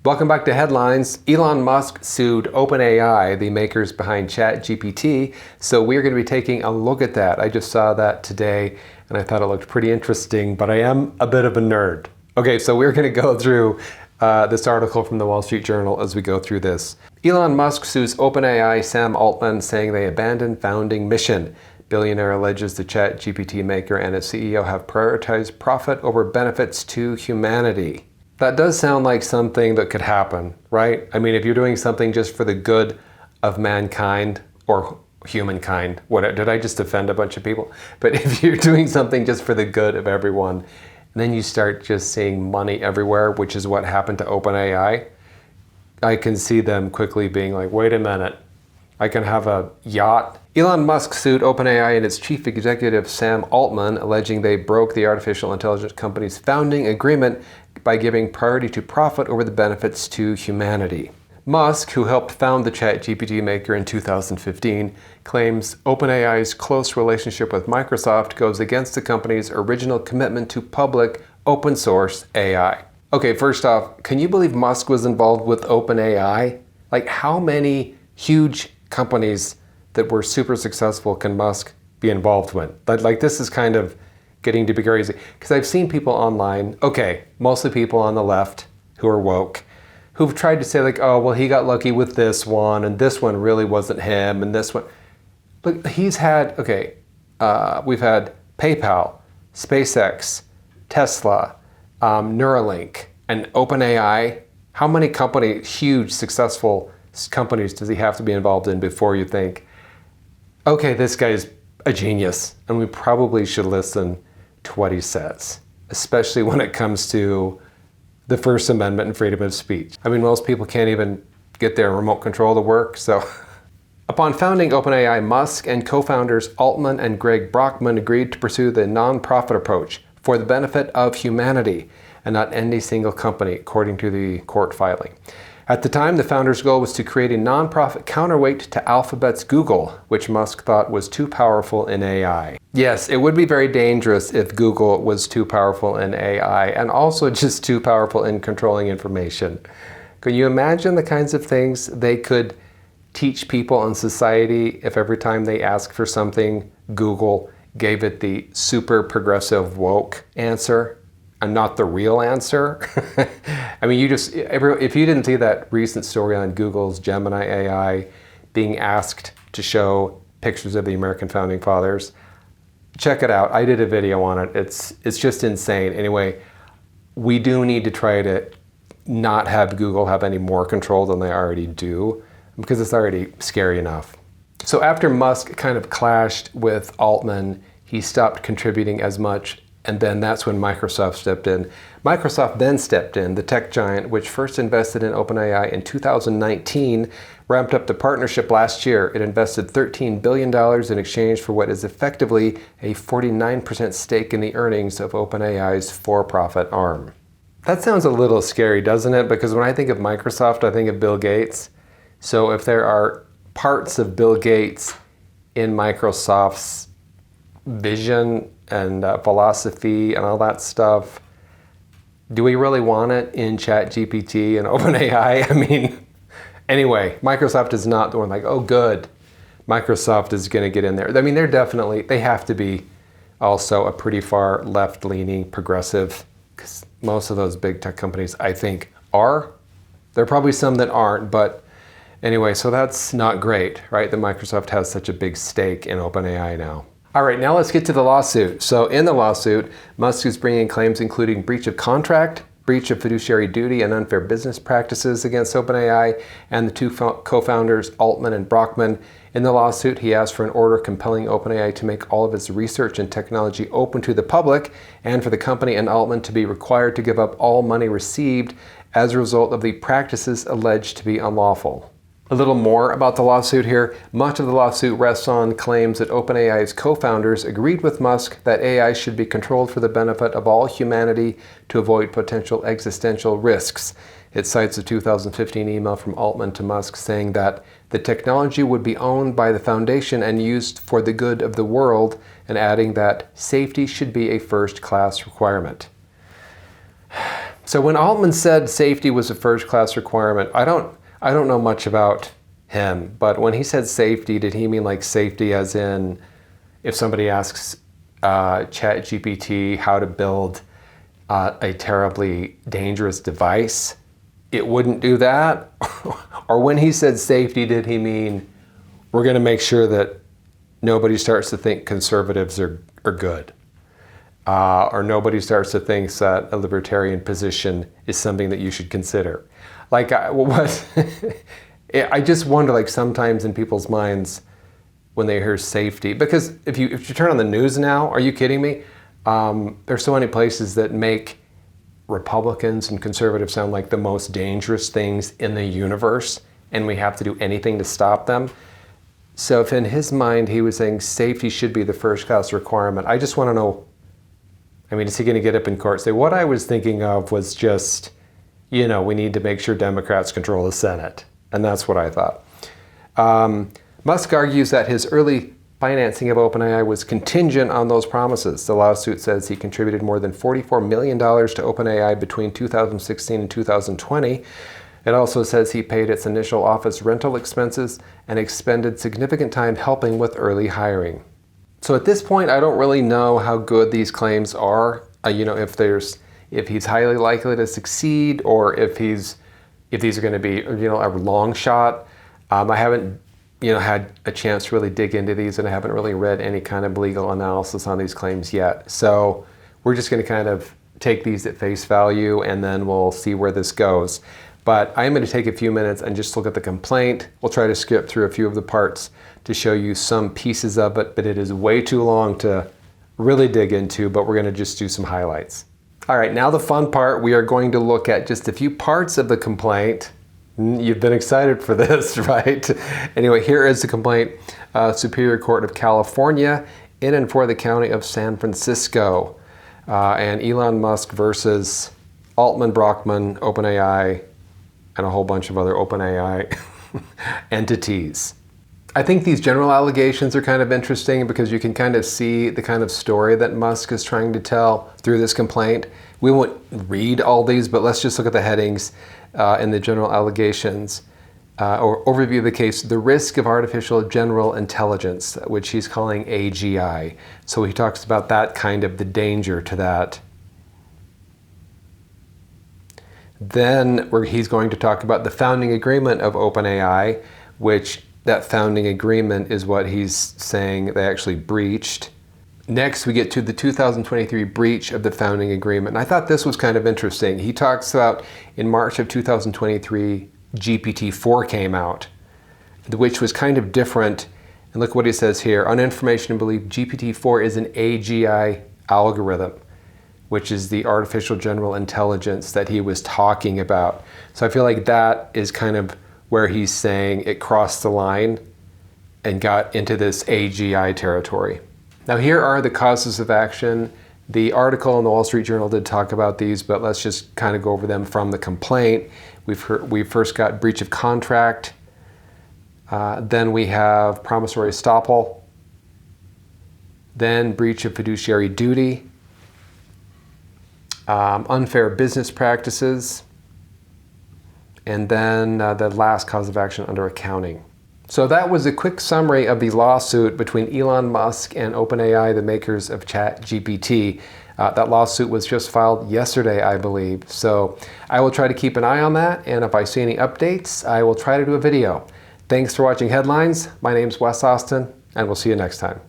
Welcome back to Headlines. Elon Musk sued OpenAI, the makers behind ChatGPT, so we're going to be taking a look at that. I just saw that today and I thought it looked pretty interesting, but I am a bit of a nerd. Okay, so we're going to go through this article from the Wall Street Journal as we go through this. Elon Musk sues OpenAI Sam Altman, saying they abandoned founding mission. Billionaire alleges the ChatGPT maker and its CEO have prioritized profit over benefits to humanity. That does sound like something that could happen, right? I mean, if you're doing something just for the good of mankind or humankind, did I just offend a bunch of people? But if you're doing something just for the good of everyone, and then you start just seeing money everywhere, which is what happened to OpenAI, I can see them quickly being like, wait a minute, I can have a yacht. Elon Musk sued OpenAI and its chief executive Sam Altman, alleging they broke the artificial intelligence company's founding agreement by giving priority to profit over the benefits to humanity. Musk, who helped found the ChatGPT maker in 2015, claims OpenAI's close relationship with Microsoft goes against the company's original commitment to public, open source AI. Okay, first off, can you believe Musk was involved with OpenAI? Like, how many huge companies that were super successful can Musk be involved with? Like, this is kind of getting to be crazy. Because I've seen people online, okay, mostly people on the left who are woke, who've tried to say like, oh, well, he got lucky with this one, and this one really wasn't him, and this one. Look, he's had, okay, we've had PayPal, SpaceX, Tesla, Neuralink, and OpenAI. How many companies, huge, successful companies does he have to be involved in before you think, okay, this guy's a genius, and we probably should listen to what he says, especially when it comes to the First Amendment and freedom of speech. I mean, most people can't even get their remote control to work, so. Upon founding OpenAI, Musk and co-founders Altman and Greg Brockman agreed to pursue the non-profit approach for the benefit of humanity and not any single company, according to the court filing. At the time, the founders' goal was to create a non-profit counterweight to Alphabet's Google, which Musk thought was too powerful in AI. Yes, it would be very dangerous if Google was too powerful in AI and also just too powerful in controlling information. Can you imagine the kinds of things they could teach people in society if every time they ask for something, Google gave it the super progressive woke answer and not the real answer? I mean, if you didn't see that recent story on Google's Gemini AI being asked to show pictures of the American founding fathers, check it out. I did a video on it. It's just insane. Anyway, we do need to try to not have Google have any more control than they already do, because it's already scary enough. So after Musk kind of clashed with Altman, he stopped contributing as much, and then that's when Microsoft stepped in. Microsoft then stepped in. The tech giant, which first invested in OpenAI in 2019, ramped up the partnership last year. It invested $13 billion in exchange for what is effectively a 49% stake in the earnings of OpenAI's for-profit arm. That sounds a little scary, doesn't it? Because when I think of Microsoft, I think of Bill Gates. So if there are parts of Bill Gates in Microsoft's vision and philosophy and all that stuff, do we really want it in ChatGPT and OpenAI? I mean, anyway, Microsoft is not the one like, oh good, Microsoft is going to get in there. I mean, they have to be also a pretty far left-leaning progressive, because most of those big tech companies, I think, are. There are probably some that aren't, but anyway, so that's not great, right? That Microsoft has such a big stake in OpenAI now. All right, now let's get to the lawsuit. So in the lawsuit, Musk is bringing claims including breach of contract, breach of fiduciary duty, and unfair business practices against OpenAI and the two co-founders, Altman and Brockman. In the lawsuit, he asked for an order compelling OpenAI to make all of its research and technology open to the public, and for the company and Altman to be required to give up all money received as a result of the practices alleged to be unlawful. A little more about the lawsuit here. Much of the lawsuit rests on claims that OpenAI's co-founders agreed with Musk that AI should be controlled for the benefit of all humanity to avoid potential existential risks. It cites a 2015 email from Altman to Musk saying that the technology would be owned by the foundation and used for the good of the world, and adding that safety should be a first-class requirement. So when Altman said safety was a first-class requirement, I don't know much about him, but when he said safety, did he mean like safety as in if somebody asks ChatGPT how to build a terribly dangerous device, it wouldn't do that? Or when he said safety, did he mean we're going to make sure that nobody starts to think conservatives are good? Or nobody starts to think that a libertarian position is something that you should consider. Like, I just wonder, like, sometimes in people's minds when they hear safety, because if you turn on the news now, are you kidding me? There's so many places that make Republicans and conservatives sound like the most dangerous things in the universe, and we have to do anything to stop them. So if in his mind he was saying safety should be the first class requirement, I just want to know, I mean, is he going to get up in court and say, what I was thinking of was just, we need to make sure Democrats control the Senate. And that's what I thought. Musk argues that his early financing of OpenAI was contingent on those promises. The lawsuit says he contributed more than $44 million to OpenAI between 2016 and 2020. It also says he paid its initial office rental expenses and expended significant time helping with early hiring. So at this point, I don't really know how good these claims are. If he's highly likely to succeed, or if these are going to be, a long shot. I haven't, had a chance to really dig into these, and I haven't really read any kind of legal analysis on these claims yet. So we're just going to kind of take these at face value, and then we'll see where this goes. But I'm going to take a few minutes and just look at the complaint. We'll try to skip through a few of the parts to show you some pieces of it, but it is way too long to really dig into, but we're going to just do some highlights. All right, now the fun part. We are going to look at just a few parts of the complaint. You've been excited for this, right? Anyway, here is the complaint. Superior Court of California in and for the County of San Francisco. And Elon Musk versus Altman, Brockman, OpenAI, and a whole bunch of other OpenAI entities. I think these general allegations are kind of interesting because you can kind of see the kind of story that Musk is trying to tell through this complaint. We won't read all these, but let's just look at the headings and the general allegations. Or overview of the case, the risk of artificial general intelligence, which he's calling AGI. So he talks about that kind of the danger to that. Then he's going to talk about the founding agreement of OpenAI, which that founding agreement is what he's saying they actually breached. Next, we get to the 2023 breach of the founding agreement. And I thought this was kind of interesting. He talks about in March of 2023, GPT-4 came out, which was kind of different. And look what he says here. On information believed, GPT-4 is an AGI algorithm, which is the artificial general intelligence that he was talking about. So I feel like that is kind of where he's saying it crossed the line and got into this AGI territory. Now here are the causes of action. The article in the Wall Street Journal did talk about these, but let's just kind of go over them from the complaint. We first got breach of contract. Then we have promissory estoppel. Then breach of fiduciary duty. Unfair business practices. And then the last cause of action under accounting. So that was a quick summary of the lawsuit between Elon Musk and OpenAI, the makers of ChatGPT. That lawsuit was just filed yesterday, I believe. So I will try to keep an eye on that, and if I see any updates, I will try to do a video. Thanks for watching Headlines. My name's Wes Austin, and we'll see you next time.